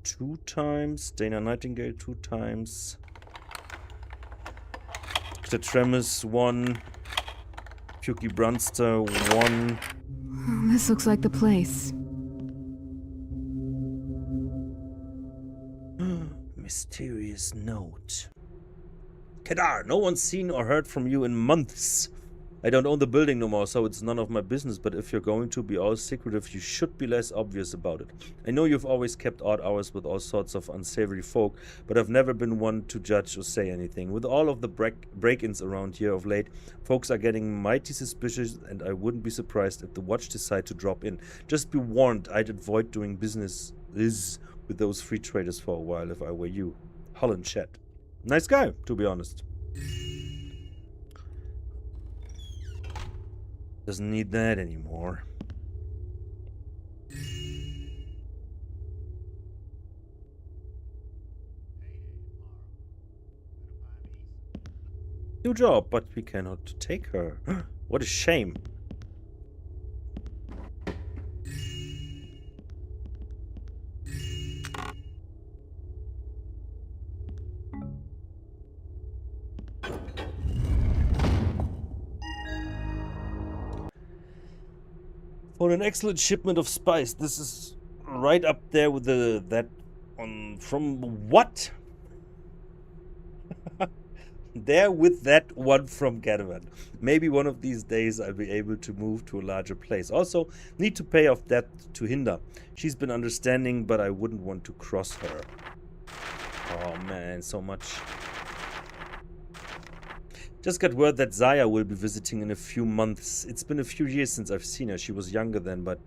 Speaker 1: 2 times, Dana Nightingale 2 times, Dr. Tremis 1, Puky Brunster 1.
Speaker 2: Oh, this looks like the place.
Speaker 1: Mysterious note. Kedar, no one's seen or heard from you in months. I don't own the building no more, so it's none of my business, but if you're going to be all secretive, you should be less obvious about it. I know you've always kept odd hours with all sorts of unsavory folk, but I've never been one to judge or say anything. With all of the break-ins around here of late, folks are getting mighty suspicious, and I wouldn't be surprised if the watch decide to drop in. Just be warned, I'd avoid doing business with those free traders for a while if I were you. Holland Chat. Nice guy, to be honest. Doesn't need that anymore. New job, but we cannot take her. What a shame. For an excellent shipment of spice. This is right up there with that on from what? There with that one from Gadavan. Maybe one of these days I'll be able to move to a larger place. Also, need to pay off debt to Hinda. She's been understanding, but I wouldn't want to cross her. Oh man, so much. Just got word that Zaya will be visiting in a few months. It's been a few years since I've seen her. She was younger then, but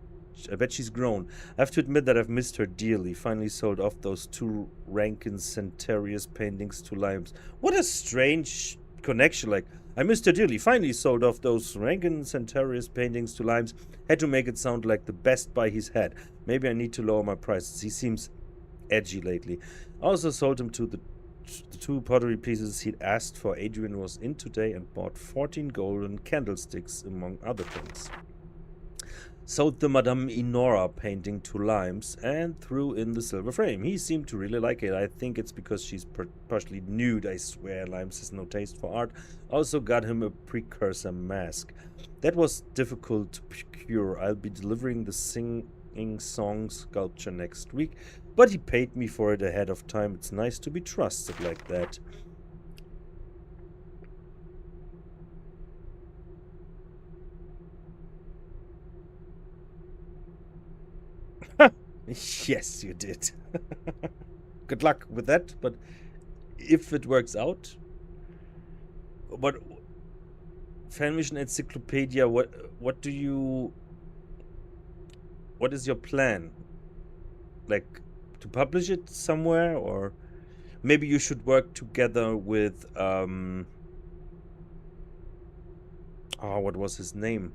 Speaker 1: I bet she's grown. I have to admit that I've missed her dearly. Finally sold off those 2 Rankin Centarius paintings to Limes. What a strange connection. Like, I missed her dearly. Finally sold off those Rankin Centarius paintings to Limes. Had to make it sound like the best buy he's had. Maybe I need to lower my prices. He seems edgy lately. I also sold him to the 2 pottery pieces he'd asked for. Adrian was in today and bought 14 golden candlesticks, among other things. Sold the Madame Inora painting to Limes and threw in the silver frame. He seemed to really like it. I think it's because she's partially nude. I swear Limes has no taste for art. Also got him a precursor mask. That was difficult to procure. I'll be delivering the singing song sculpture next week, but he paid me for it ahead of time. It's nice to be trusted like that. Yes, you did. Good luck with that, but if it works out. But Fanvision Encyclopedia, what is your plan? Like, to publish it somewhere, or maybe you should work together with what was his name?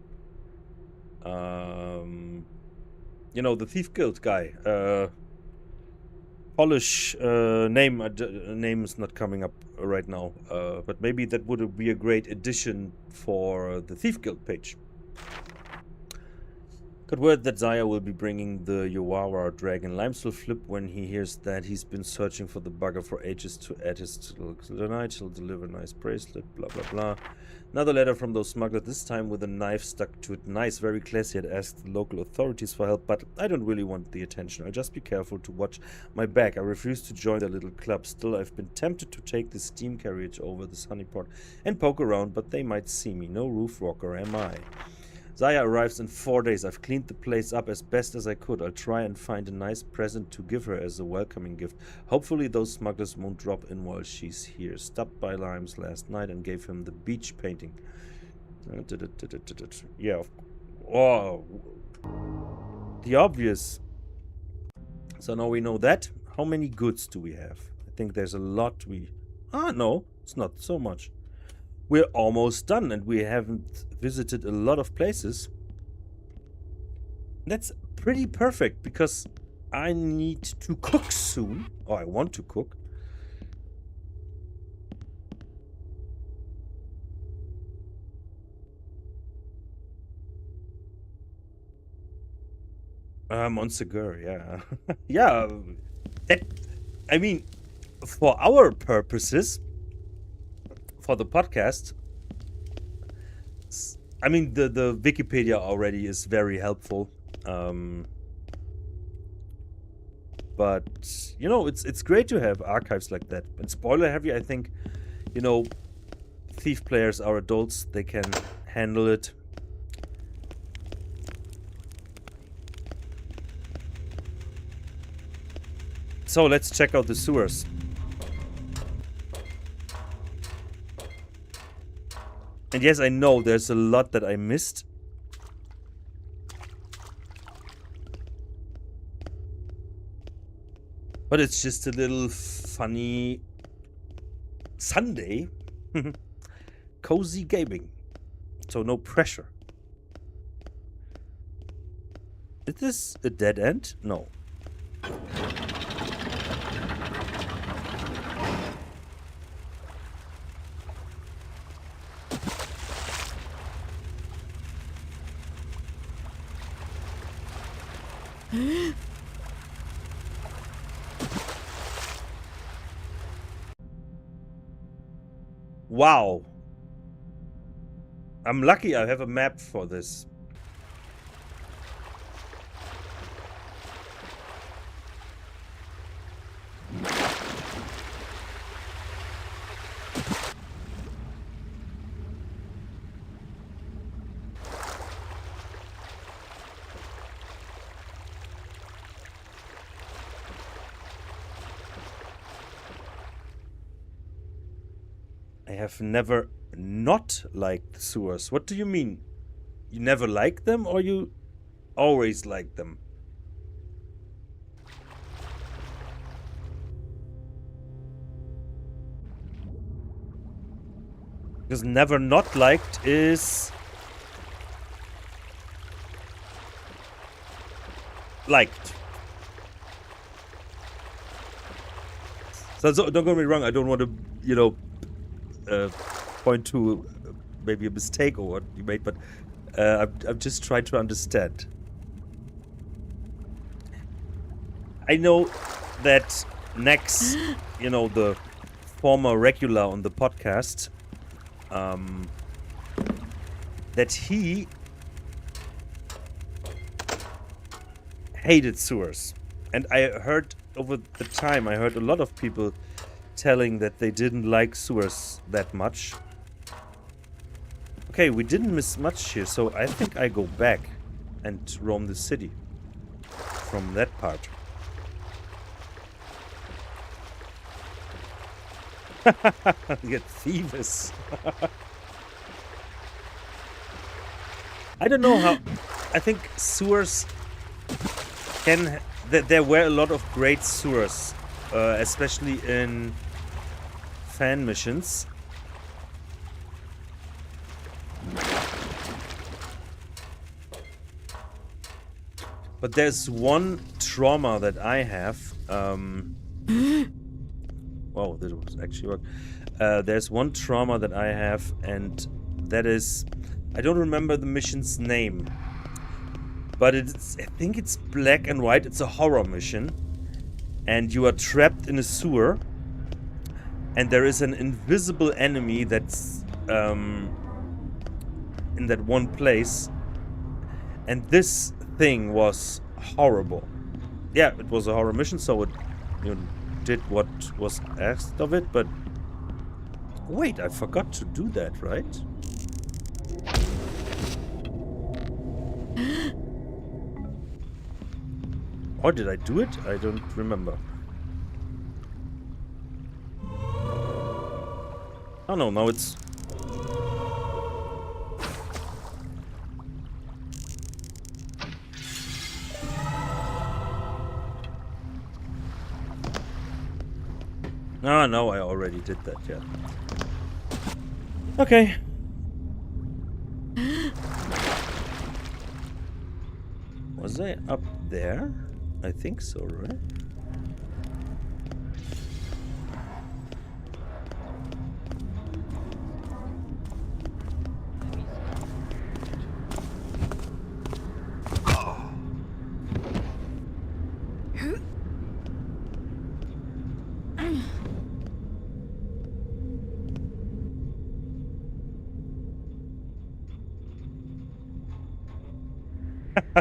Speaker 1: You know, the Thief Guild guy. Polish name. Name is not coming up right now, but maybe that would be a great addition for the Thief Guild page. Got word that Zaya will be bringing the Yawara dragon. Limes will flip when he hears that. He's been searching for the bugger for ages to add his to tonight. He'll deliver a nice bracelet, blah blah blah. Another letter from those smugglers, this time with a knife stuck to it. Nice, very classy. I'd asked the local authorities for help, but I don't really want the attention. I'll just be careful to watch my back. I refuse to join their little club. Still, I've been tempted to take the steam carriage over this honeypot and poke around, but they might see me. No roof rocker, am I? Zaya arrives in 4 days. I've cleaned the place up as best as I could. I'll try and find a nice present to give her as a welcoming gift. Hopefully those smugglers won't drop in while she's here. Stopped by Limes last night and gave him the beach painting. Yeah. Oh. The obvious. So now we know that. How many goods do we have? I think there's a lot no, it's not so much. We're almost done and we haven't visited a lot of places. That's pretty perfect because I need to cook soon. Or I want to cook. Monsegur, yeah. Yeah. That, I mean, for our purposes, for the podcast, I mean, the Wikipedia already is very helpful. But, you know, it's great to have archives like that. And spoiler heavy, I think, you know, Thief players are adults. They can handle it. So let's check out the sewers. And yes, I know there's a lot that I missed. But it's just a little funny Sunday. Cozy gaming. So no pressure. Is this a dead end? No. Wow. I'm lucky I have a map for this. I have never not liked the sewers. What do you mean? You never liked them or you always liked them? Because never not liked is liked. So don't get me wrong, I don't want to, you know, point to maybe a mistake or what you made, but I'm just trying to understand. I know that Nex, you know, the former regular on the podcast, that he hated sewers. And I heard over the time, I heard a lot of people telling that they didn't like sewers that much. Okay, we didn't miss much here, so I think I go back and roam the city from that part. Get thieves. I don't know how. I think sewers can. There were a lot of great sewers, especially in fan missions. But there's one trauma that I have Wow, this was actually work. There's one trauma that I have, and that is, I don't remember the mission's name, but it's, I think it's black and white. It's a horror mission, and you are trapped in a sewer, and there is an invisible enemy that's in that one place, and this thing was horrible. Yeah, it was a horror mission, so it, you know, did what was asked of it, but wait, I forgot to do that, right? Or did I do it? I don't remember. Oh no, now it's... Ah, no, I already did that, yeah. Okay. Was I up there? I think so, right?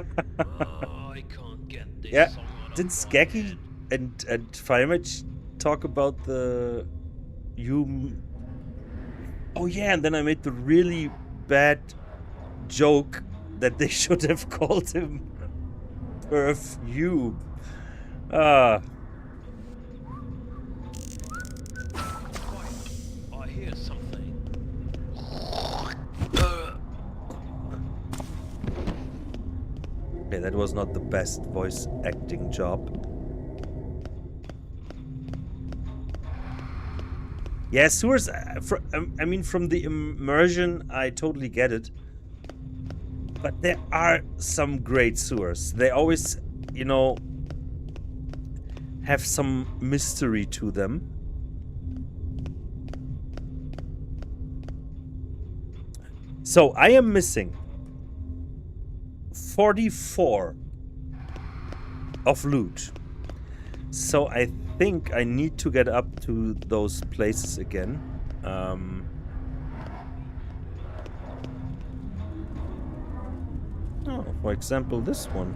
Speaker 5: Oh, I can't get this
Speaker 1: Yeah,
Speaker 5: song out
Speaker 1: did
Speaker 5: of my
Speaker 1: Skaggy
Speaker 5: head.
Speaker 1: and Firemage talk about the... You... Oh yeah, and then I made the really bad joke that they should have called him Perfume. Ah,
Speaker 5: I hear something.
Speaker 1: okay, that was not the best voice acting job. Yeah, sewers, I mean, from the immersion, I totally get it. But there are some great sewers. They always, you know, have some mystery to them. So I am missing 44 of loot. So I think I need to get up to those places again. Oh, for example, this one.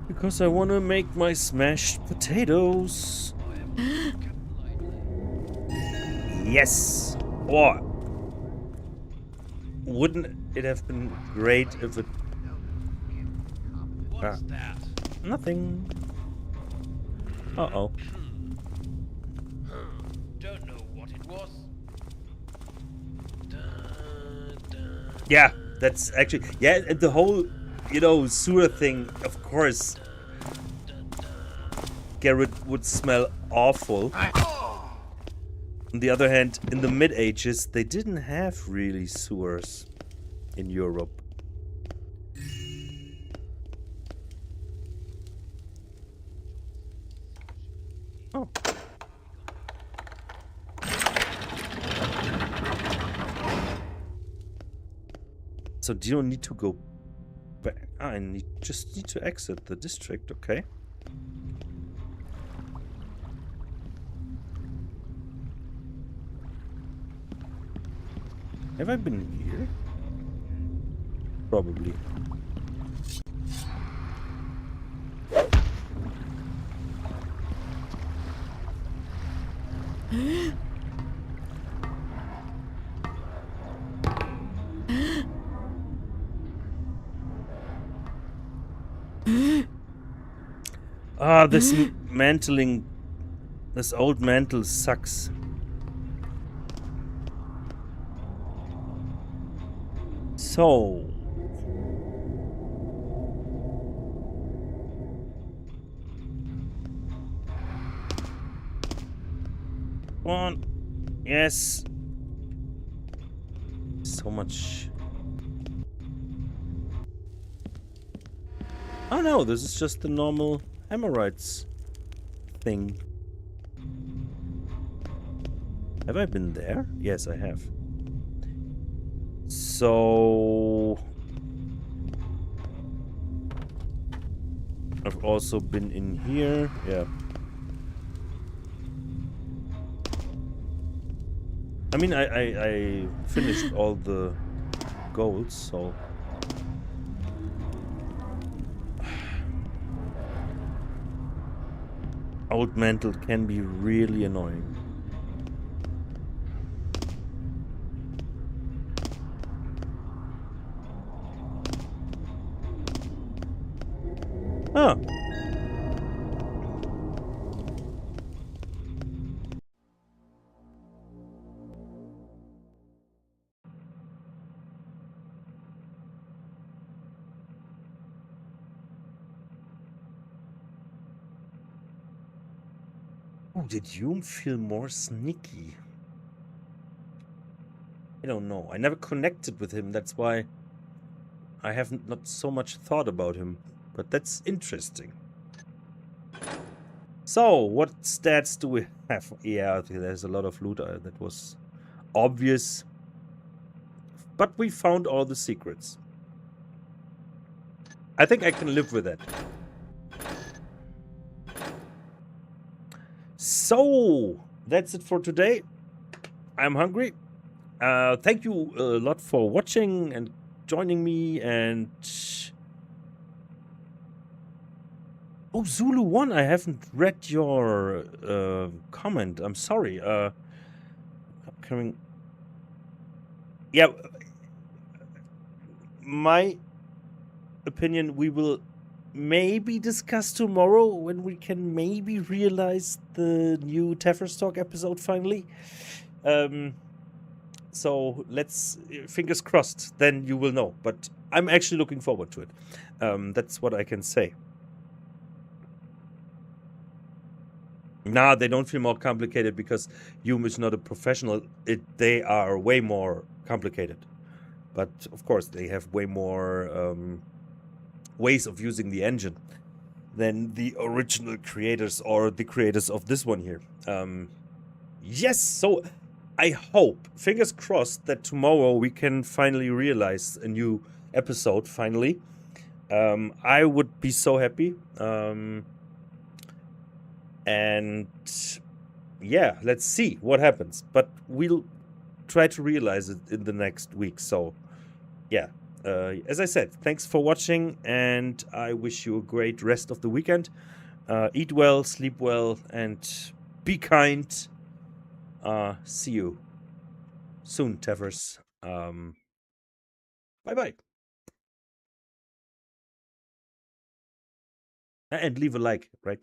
Speaker 1: Because I want to make my smashed potatoes. Yes! Or wouldn't it have been great if it...
Speaker 5: What's that?
Speaker 1: Nothing. Uh-oh.
Speaker 5: Don't know what it was. Dun, dun,
Speaker 1: Yeah, that's actually... Yeah, and the whole, you know, sewer thing, of course. Garrett would smell awful. On the other hand, in the mid-ages, they didn't have really sewers in Europe. Oh. So do you need to go back? Ah, I just need to exit the district, okay? Have I been here? Probably. Ah, this mantling, this old mantle sucks. So... Come on. Yes. So much Oh no, this is just the normal hemorrhoids thing. Have I been there? Yes, I have. So I've also been in here. Yeah. I mean, I finished all the goals, so... Old mantle can be really annoying. Ah. Oh, did Hume feel more sneaky? I don't know. I never connected with him. That's why I haven't not so much thought about him. But that's interesting. So, what stats do we have? Yeah, there's a lot of loot. That was obvious. But we found all the secrets. I think I can live with that. So, that's it for today. I'm hungry. Thank you a lot for watching and joining me. And oh, Zulu 1, I haven't read your comment. I'm sorry. Upcoming. Yeah, my opinion, we will maybe discuss tomorrow when we can maybe realize the new Talk episode finally. So let's, fingers crossed, then you will know. But I'm actually looking forward to it. That's what I can say. Nah, they don't feel more complicated because Hume is not a professional. They are way more complicated. But of course, they have way more ways of using the engine than the original creators or the creators of this one here. Yes, so I hope, fingers crossed, that tomorrow we can finally realize a new episode, finally. I would be so happy. And yeah, let's see what happens. But we'll try to realize it in the next week. So yeah, as I said, thanks for watching, and I wish you a great rest of the weekend. Eat well, sleep well, and be kind. See you soon, Tevers. Bye-bye. And leave a like, right?